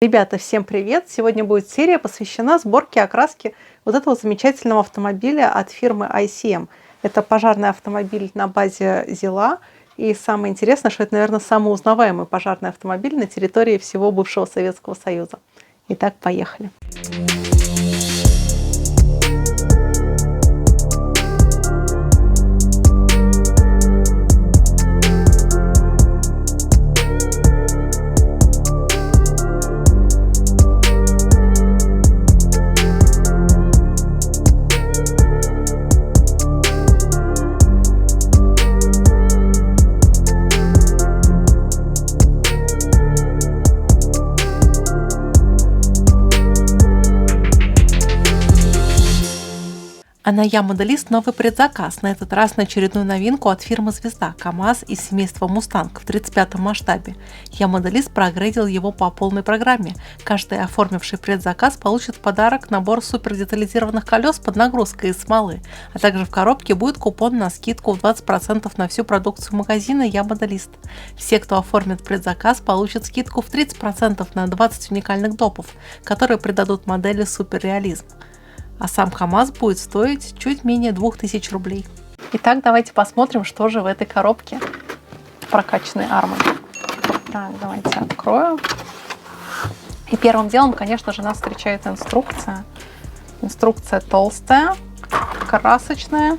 Ребята, всем привет! Сегодня будет серия, посвящена сборке окраски вот этого замечательного автомобиля от фирмы ICM. Это пожарный автомобиль на базе ЗИЛа. И самое интересное, что это, наверное, самый узнаваемый пожарный автомобиль на территории всего бывшего Советского Союза. Итак, поехали! А на Я-Моделист новый предзаказ, на этот раз на очередную новинку от фирмы «Звезда» КамАЗ из семейства «Мустанг» в 35-м масштабе. Я-Моделист проапгрейдил его по полной программе. Каждый оформивший предзаказ получит в подарок набор супердетализированных колес под нагрузкой из смолы, а также в коробке будет купон на скидку в 20% на всю продукцию магазина Я-Моделист. Все, кто оформит предзаказ, получат скидку в 30% на 20 уникальных допов, которые придадут модели суперреализм. А сам КамАЗ будет стоить чуть менее 2000 рублей. Итак, давайте посмотрим, что же в этой коробке прокачанной армой. Так, давайте открою. И первым делом, конечно же, нас встречает инструкция. Инструкция толстая, красочная.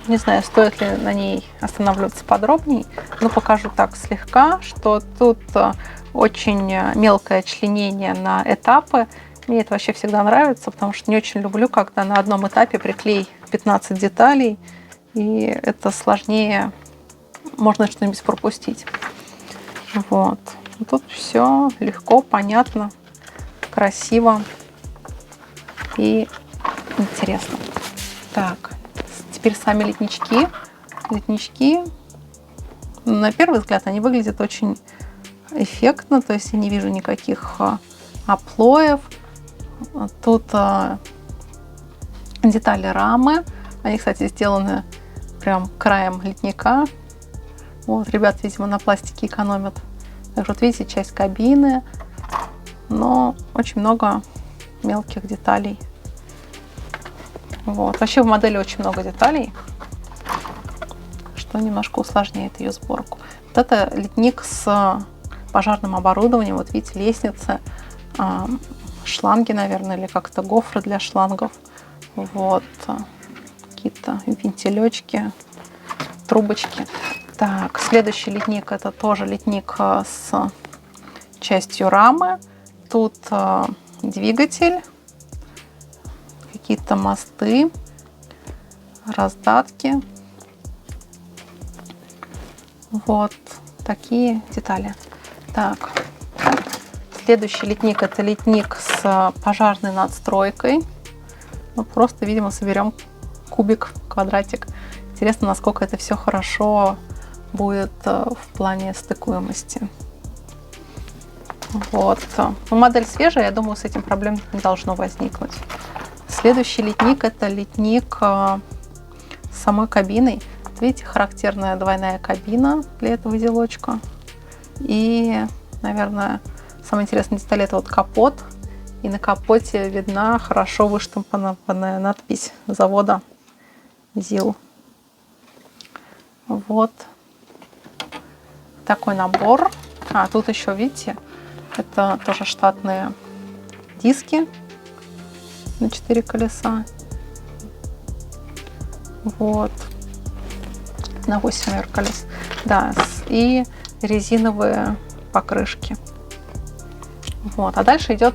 Не знаю, стоит ли на ней останавливаться подробнее, но покажу так слегка, что тут очень мелкое членение на этапы. Мне это вообще всегда нравится, потому что не очень люблю, когда на одном этапе приклей 15 деталей, и это сложнее, можно что-нибудь пропустить. Вот. Тут все легко, понятно, красиво и интересно. Так, теперь сами литнички. Литнички, на первый взгляд, они выглядят очень эффектно, то есть я не вижу никаких оплоев. Тут детали рамы. Они, кстати, сделаны прям краем литника. Вот, ребят, видимо, на пластике экономят. Также вот видите, часть кабины. Но очень много мелких деталей. Вот. Вообще в модели очень много деталей, что немножко усложняет ее сборку. Вот это литник с пожарным оборудованием. Вот видите, лестницы, шланги, наверное, или как-то гофры для шлангов. Вот. Какие-то вентилечки, трубочки. Так, следующий литник — это тоже литник с частью рамы. Тут двигатель, какие-то мосты, раздатки. Вот такие детали. Так. Следующий литник — это литник с пожарной надстройкой. Ну, просто, видимо, соберем кубик, квадратик. Интересно, насколько это все хорошо будет в плане стыкуемости. Вот. Ну, модель свежая, я думаю, с этим проблем не должно возникнуть. Следующий литник — это литник с самой кабиной. Видите, характерная двойная кабина для этого узелочка. И, наверное, самая интересная деталь — это вот капот. И на капоте видна хорошо выштампованная надпись завода ЗИЛ. Вот такой набор. А тут еще, видите, это тоже штатные диски на 4 колеса. Вот. На 8, наверное, колес. Да, и резиновые покрышки. Вот. А дальше идет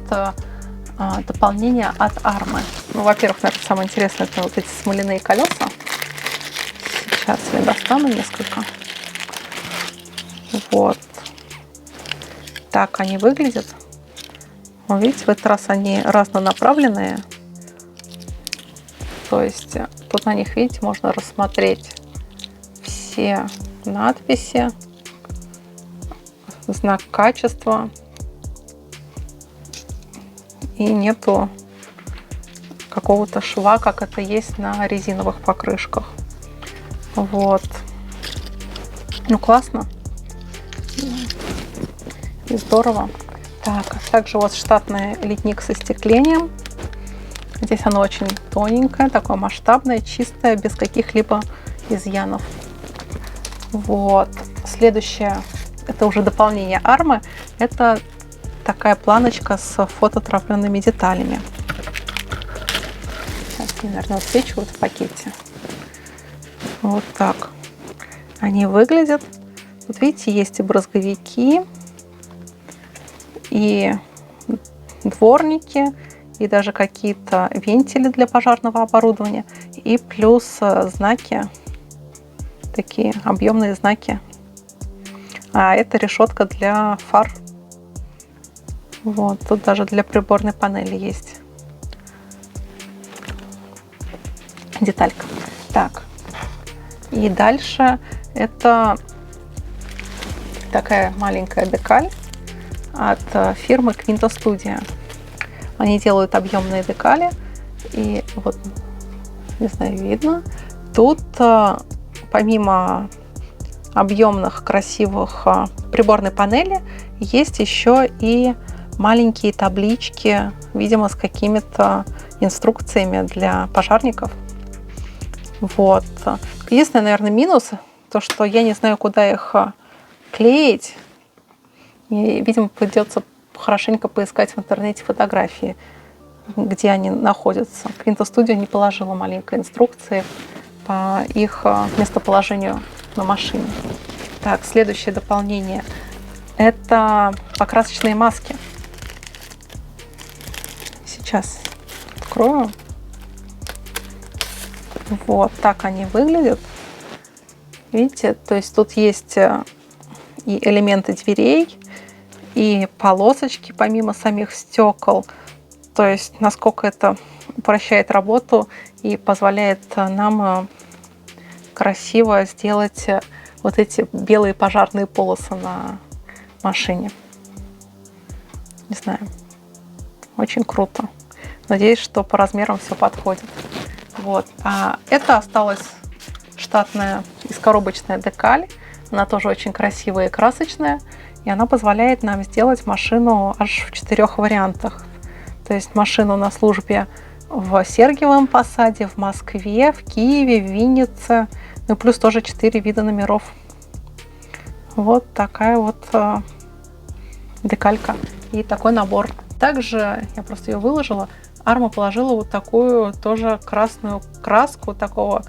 дополнение от Армы. Ну, во-первых, наверное, самое интересное — это вот эти смоляные колеса. Сейчас я достану несколько. Вот. Так они выглядят. Вот видите, в этот раз они разнонаправленные. То есть тут на них, видите, можно рассмотреть все надписи, знак качества. И нету какого-то шва, как это есть на резиновых покрышках. Вот. Ну, классно. И здорово. Так, а также вот штатный литник со стеклением. Здесь оно очень тоненькое, такое масштабное, чистое, без каких-либо изъянов. Вот. Следующее, это уже дополнение армы. Это такая планочка с фототравленными деталями. Сейчас они, наверное, высвечивают в пакете. Вот так они выглядят. Вот видите, есть и брызговики, и дворники, и даже какие-то вентили для пожарного оборудования, и плюс знаки, такие объемные знаки. А это решетка для фар. Вот, тут даже для приборной панели есть деталька. Так, и дальше это такая маленькая декаль от фирмы Quinto Studio. Они делают объемные декали, и вот, не знаю, видно, тут помимо объемных красивых приборной панели есть еще и маленькие таблички, видимо, с какими-то инструкциями для пожарников. Вот. Единственный, наверное, минус, то, что я не знаю, куда их клеить. И, видимо, придется хорошенько поискать в интернете фотографии, где они находятся. Quinto Studio не положила маленькой инструкции по их местоположению на машине. Так, следующее дополнение – это покрасочные маски. Сейчас открою. Вот так они выглядят. Видите, то есть тут есть и элементы дверей, и полосочки помимо самих стекол. То есть насколько это упрощает работу и позволяет нам красиво сделать вот эти белые пожарные полосы на машине. Не знаю, очень круто. Надеюсь, что по размерам все подходит. Вот. А это осталась штатная искоробочная декаль. Она тоже очень красивая и красочная. И она позволяет нам сделать машину аж в 4 вариантах. То есть машину на службе в Сергиевом Посаде, в Москве, в Киеве, в Виннице. Ну и плюс тоже 4 вида номеров. Вот такая вот декалька и такой набор. Также я просто ее выложила. Арма положила вот такую тоже красную краску, такого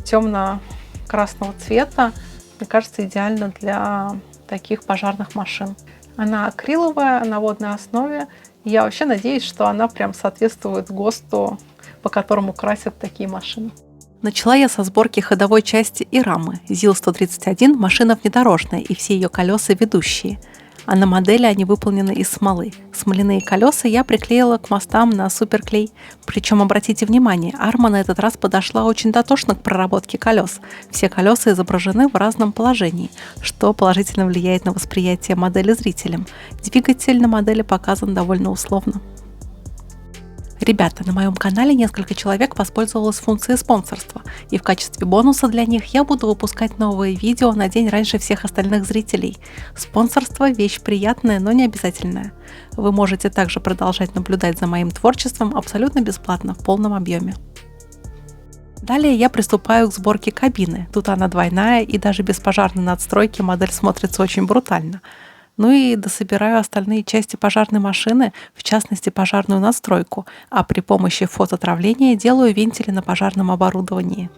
темно-красного цвета. Мне кажется, идеально для таких пожарных машин. Она акриловая, на водной основе. И я вообще надеюсь, что она прям соответствует ГОСТу, по которому красят такие машины. Начала я со сборки ходовой части и рамы. ЗИЛ-131 – машина внедорожная, и все ее колеса ведущие. А на модели они выполнены из смолы. Смоляные колеса я приклеила к мостам на суперклей. Причем, обратите внимание, арма на этот раз подошла очень дотошно к проработке колес. Все колеса изображены в разном положении, что положительно влияет на восприятие модели зрителям. Двигатель на модели показан довольно условно. Ребята, на моем канале несколько человек воспользовалось функцией спонсорства, и в качестве бонуса для них я буду выпускать новые видео на день раньше всех остальных зрителей. Спонсорство – вещь приятная, но не обязательная. Вы можете также продолжать наблюдать за моим творчеством абсолютно бесплатно, в полном объеме. Далее я приступаю к сборке кабины. Тут она двойная, и даже без пожарной надстройки модель смотрится очень брутально. Ну и дособираю остальные части пожарной машины, в частности пожарную надстройку, а при помощи фототравления делаю вентили на пожарном оборудовании.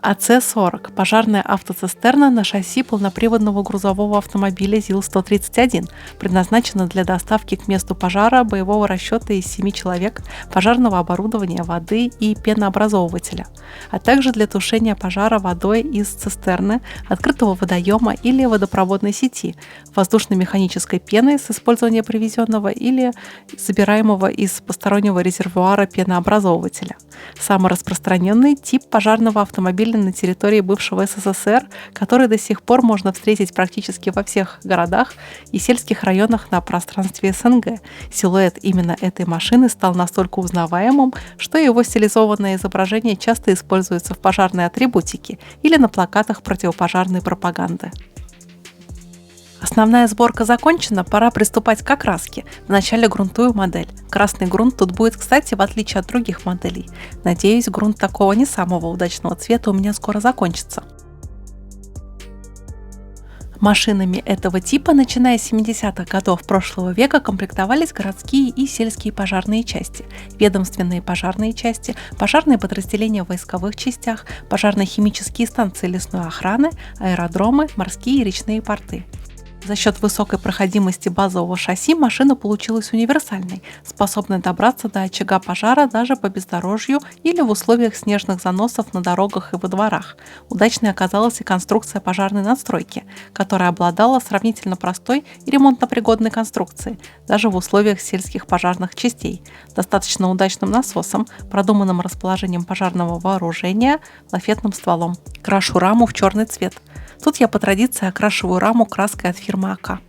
АЦ-40 – пожарная автоцистерна на шасси полноприводного грузового автомобиля ЗИЛ-131, предназначена для доставки к месту пожара боевого расчета из 7 человек, пожарного оборудования, воды и пенообразовывателя, а также для тушения пожара водой из цистерны, открытого водоема или водопроводной сети, воздушно-механической пены с использованием привезенного или забираемого из постороннего резервуара пенообразовывателя. Самый распространенный тип пожарного автомобиля на территории бывшего СССР, который до сих пор можно встретить практически во всех городах и сельских районах на пространстве СНГ. Силуэт именно этой машины стал настолько узнаваемым, что его стилизованное изображение часто используется в пожарной атрибутике или на плакатах противопожарной пропаганды. Основная сборка закончена, пора приступать к окраске. Вначале грунтую модель. Красный грунт тут будет, кстати, в отличие от других моделей. Надеюсь, грунт такого не самого удачного цвета у меня скоро закончится. Машинами этого типа, начиная с 70-х годов прошлого века, комплектовались городские и сельские пожарные части, ведомственные пожарные части, пожарные подразделения в войсковых частях, пожарно-химические станции лесной охраны, аэродромы, морские и речные порты. За счет высокой проходимости базового шасси машина получилась универсальной, способной добраться до очага пожара даже по бездорожью или в условиях снежных заносов на дорогах и во дворах. Удачной оказалась и конструкция пожарной надстройки, которая обладала сравнительно простой и ремонтно-пригодной конструкцией, даже в условиях сельских пожарных частей, достаточно удачным насосом, продуманным расположением пожарного вооружения, лафетным стволом. Крашу раму в черный цвет. Тут я по традиции окрашиваю раму краской от фирмы АК.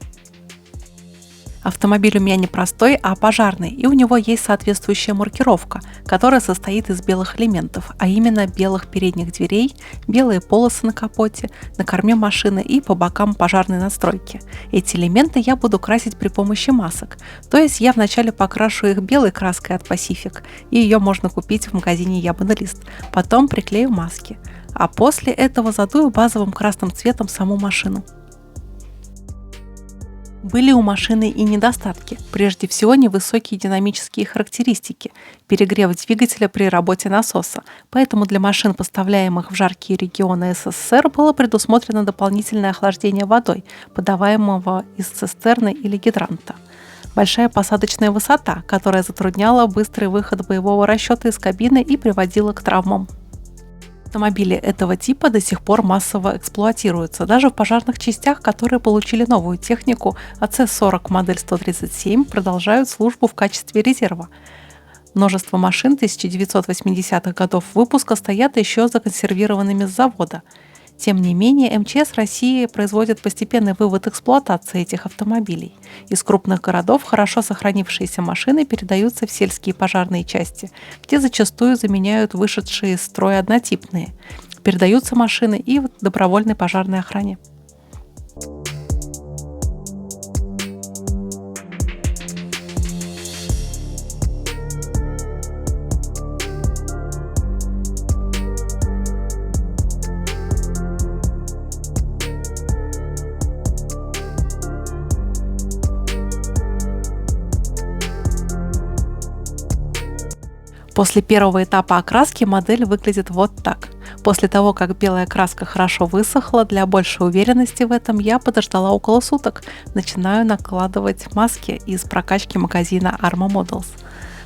Автомобиль у меня не простой, а пожарный, и у него есть соответствующая маркировка, которая состоит из белых элементов, а именно белых передних дверей, белые полосы на капоте, на корме машины и по бокам пожарной надстройки. Эти элементы я буду красить при помощи масок, то есть я вначале покрашу их белой краской от Pacific, и ее можно купить в магазине Я Моделист, потом приклею маски, а после этого задую базовым красным цветом саму машину. Были у машины и недостатки, прежде всего невысокие динамические характеристики, перегрев двигателя при работе насоса, поэтому для машин, поставляемых в жаркие регионы СССР, было предусмотрено дополнительное охлаждение водой, подаваемого из цистерны или гидранта. Большая посадочная высота, которая затрудняла быстрый выход боевого расчета из кабины и приводила к травмам. Автомобили этого типа до сих пор массово эксплуатируются, даже в пожарных частях, которые получили новую технику, АЦ-40 модель 137 продолжают службу в качестве резерва. Множество машин 1980-х годов выпуска стоят еще законсервированными с завода. Тем не менее, МЧС России производит постепенный вывод эксплуатации этих автомобилей. Из крупных городов хорошо сохранившиеся машины передаются в сельские пожарные части, где зачастую заменяют вышедшие из строя однотипные. Передаются машины и в добровольной пожарной охране. После первого этапа окраски модель выглядит вот так. После того, как белая краска хорошо высохла, для большей уверенности в этом я подождала около суток. Начинаю накладывать маски из прокачки магазина Arma Models.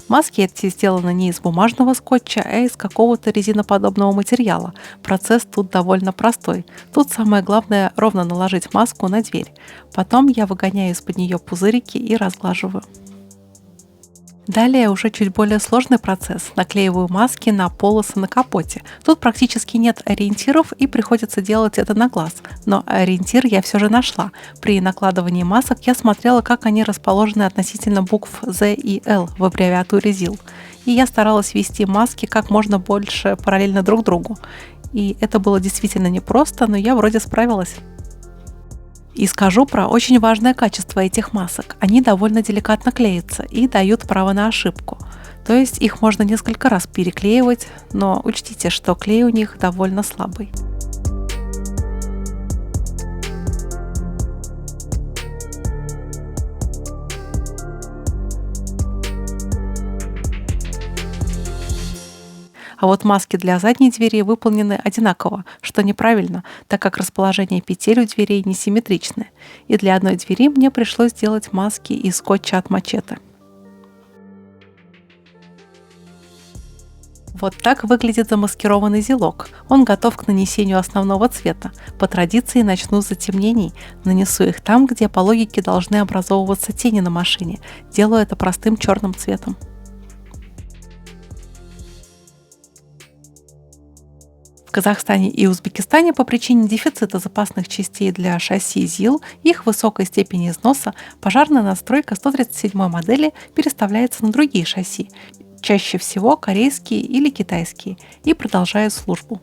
Маски эти сделаны не из бумажного скотча, а из какого-то резиноподобного материала. Процесс тут довольно простой. Тут самое главное ровно наложить маску на дверь. Потом я выгоняю из-под нее пузырики и разглаживаю. Далее уже чуть более сложный процесс. Наклеиваю маски на полосы на капоте. Тут практически нет ориентиров и приходится делать это на глаз. Но ориентир я все же нашла. При накладывании масок я смотрела, как они расположены относительно букв Z и L в аббревиатуре ZIL. И я старалась вести маски как можно больше параллельно друг другу. И это было действительно непросто, но я вроде справилась. И скажу про очень важное качество этих масок. Они довольно деликатно клеятся и дают право на ошибку. То есть их можно несколько раз переклеивать, но учтите, что клей у них довольно слабый. А вот маски для задней двери выполнены одинаково, что неправильно, так как расположение петель у дверей несимметричны. И для одной двери мне пришлось сделать маски из скотча от Мачете. Вот так выглядит замаскированный зилок. Он готов к нанесению основного цвета. По традиции начну с затемнений. Нанесу их там, где по логике должны образовываться тени на машине. Делаю это простым черным цветом. В Казахстане и Узбекистане по причине дефицита запасных частей для шасси ЗИЛ и их высокой степени износа пожарная настройка 137 модели переставляется на другие шасси, чаще всего корейские или китайские, и продолжает службу.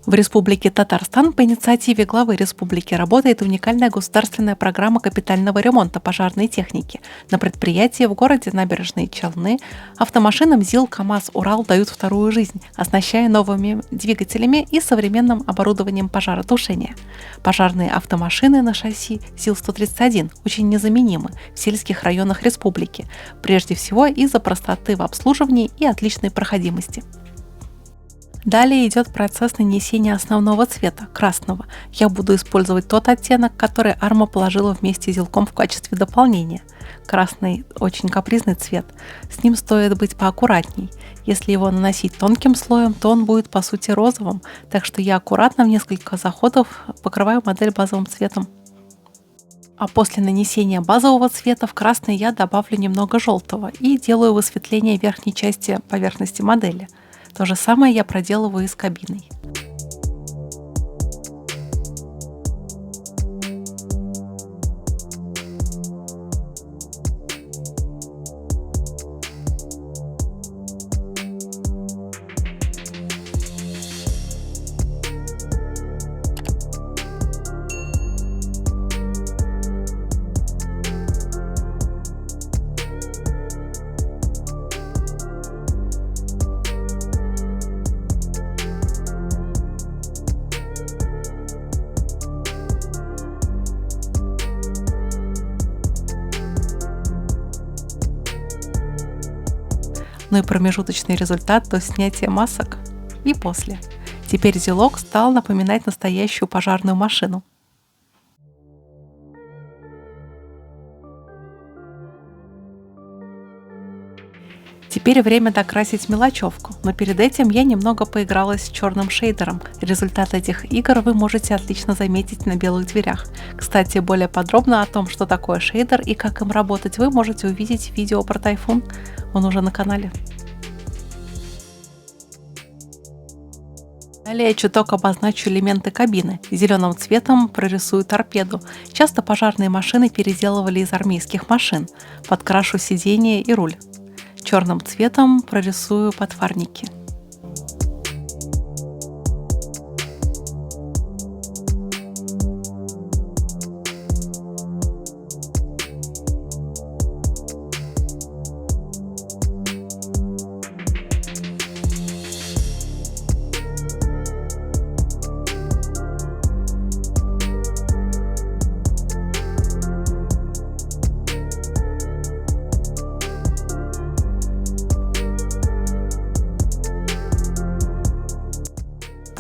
В Республике Татарстан по инициативе главы республики работает уникальная государственная программа капитального ремонта пожарной техники. На предприятии в городе Набережные Челны автомашинам ЗИЛ, КАМАЗ, Урал дают вторую жизнь, оснащая новыми двигателями и современным оборудованием пожаротушения. Пожарные автомашины на шасси ЗИЛ-131 очень незаменимы в сельских районах республики, прежде всего из-за простоты в обслуживании и отличной проходимости. Далее идет процесс нанесения основного цвета, красного. Я буду использовать тот оттенок, который Арма положила вместе с ЗИЛком в качестве дополнения. Красный очень капризный цвет, с ним стоит быть поаккуратней. Если его наносить тонким слоем, то он будет по сути розовым, так что я аккуратно в несколько заходов покрываю модель базовым цветом. А после нанесения базового цвета в красный я добавлю немного желтого и делаю высветление верхней части поверхности модели. То же самое я проделываю и с кабиной. Ну и промежуточный результат до снятия масок и после. Теперь ЗИЛок стал напоминать настоящую пожарную машину. Теперь время докрасить мелочевку, но перед этим я немного поигралась с черным шейдером. Результат этих игр вы можете отлично заметить на белых дверях. Кстати, более подробно о том, что такое шейдер и как им работать, вы можете увидеть в видео про Тайфун, он уже на канале. Далее чуток обозначу элементы кабины. Зеленым цветом прорисую торпеду. Часто пожарные машины переделывали из армейских машин. Подкрашу сиденье и руль. Черным цветом прорисую подфарники.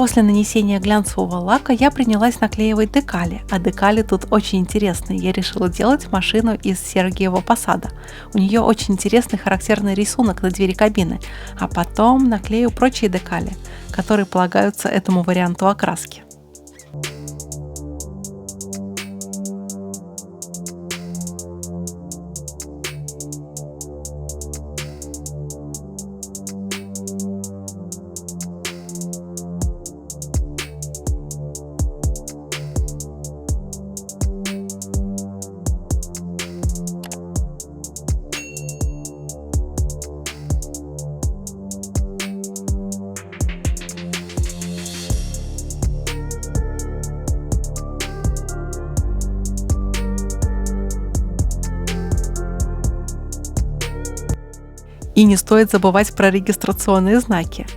После нанесения глянцевого лака я принялась наклеивать декали, а декали тут очень интересные. Я решила делать машину из Сергиева Посада. У нее очень интересный характерный рисунок на двери кабины, а потом наклею прочие декали, которые полагаются этому варианту окраски. И не стоит забывать про регистрационные знаки.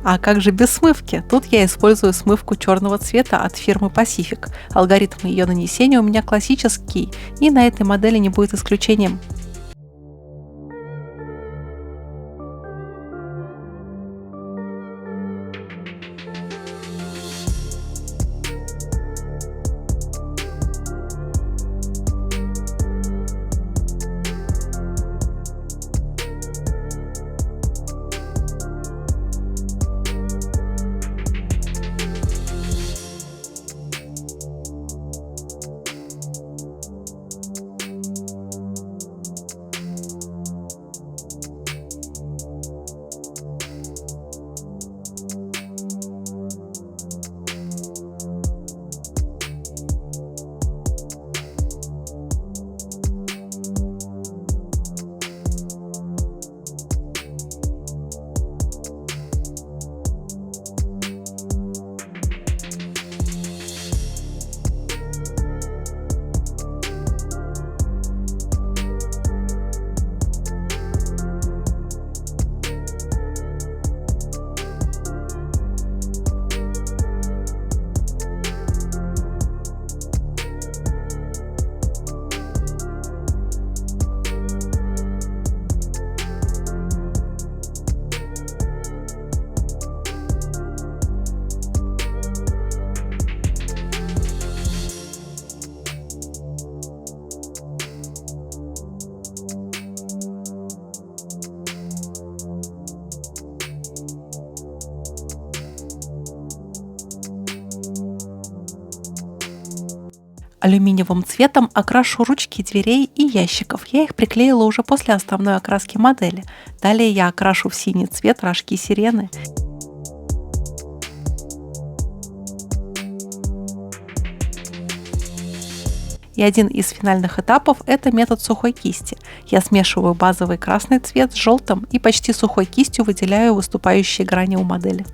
А как же без смывки? Тут я использую смывку черного цвета от фирмы Pacific. Алгоритм ее нанесения у меня классический, и на этой модели не будет исключением. Алюминиевым цветом окрашу ручки дверей и ящиков. Я их приклеила уже после основной окраски модели. Далее я окрашу в синий цвет рожки сирены. И один из финальных этапов – это метод сухой кисти. Я смешиваю базовый красный цвет с желтым и почти сухой кистью выделяю выступающие грани у модели.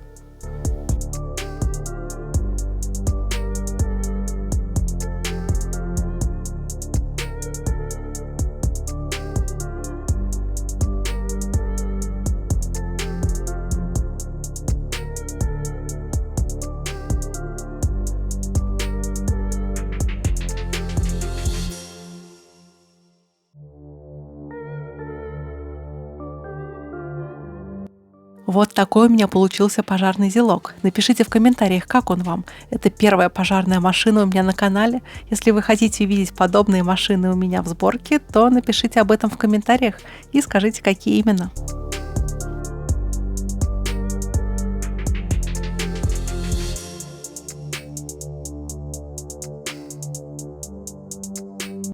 Вот такой у меня получился пожарный зелок. Напишите в комментариях, как он вам. Это первая пожарная машина у меня на канале. Если вы хотите видеть подобные машины у меня в сборке, то напишите об этом в комментариях и скажите, какие именно.